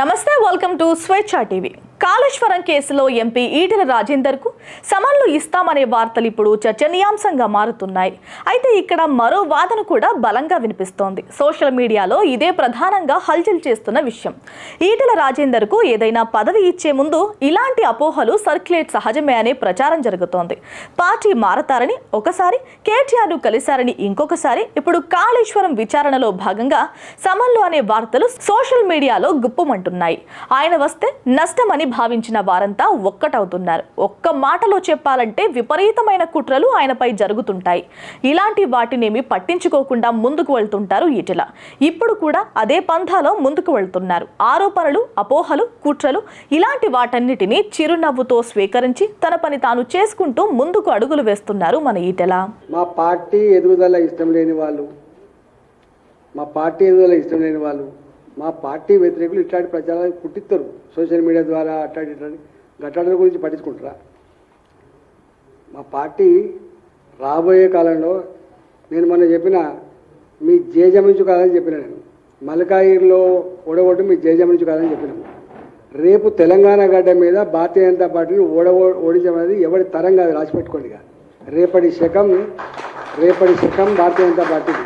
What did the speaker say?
నమస్తే welcome to స్వేచ్ఛ TV. Kaleshwaram కేసులో ఎంపీ ఈటెల రాజేందర్కు సమన్లు ఇస్తామనే వార్తలు ఇప్పుడు చర్చనీయాంశంగా మారుతున్నాయి. అయితే ఇక్కడ మరో వాదన కూడా బలంగా వినిపిస్తోంది. సోషల్ మీడియాలో ఇదే ప్రధానంగా హల్చల్ చేస్తున్న విషయం. ఈటెల రాజేందర్కు ఏదైనా పదవి ఇచ్చే ముందు ఇలాంటి అపోహలు సర్క్యులేట్ సహజమే అనే ప్రచారం జరుగుతోంది. పార్టీ మారతారని ఒకసారి, కేటీఆర్ను కలిశారని ఇంకొకసారి, ఇప్పుడు కాళేశ్వరం విచారణలో భాగంగా సమన్లు అనే వార్తలు సోషల్ మీడియాలో గుప్పమంటున్నాయి. ఆయన వస్తే నష్టమని భావించిన వారంతా ఒక్కటవుతున్నారు. ఒక్క మాటలో చెప్పాలంటే విపరీతమైన కుట్రలు ఆయనపై జరుగుతుంటాయి. ఇలాంటి వాటినేమి పట్టించుకోకుండా ముందుకు వెళ్తుంటారు ఈటెల. ఇప్పుడు కూడా అదే పంథాలో ముందుకు వెళ్తున్నారు. ఆరోపణలు, అపోహలు, కుట్రలు ఇలాంటి వాటన్నిటినీ చిరునవ్వుతో స్వీకరించి తన పని తాను చేసుకుంటూ ముందుకు అడుగులు వేస్తున్నారు మన ఈటెల. మా పార్టీ ఎదుగుదల ఇష్టం లేని వాళ్ళు, మా పార్టీ వ్యతిరేకులు ఇట్లాంటి ప్రచారాలు పుట్టిస్తారు. సోషల్ మీడియా ద్వారా అట్లాంటి గట్టాల గురించి పట్టించుకుంటారా? మా పార్టీ రాబోయే కాలంలో, నేను మొన్న చెప్పిన, మీ జేజమించు కాదని చెప్పిన, నేను మల్కాయిర్లో ఓడగొట్టి మీ జేజమించు కాదని చెప్పినాము. రేపు తెలంగాణ గడ్డ మీద భారతీయ జనతా పార్టీని ఓడించమనేది ఎవరి తరం కాదు, రాసిపెట్టుకోండి. రేపటి శకం భారతీయ జనతా పార్టీకి.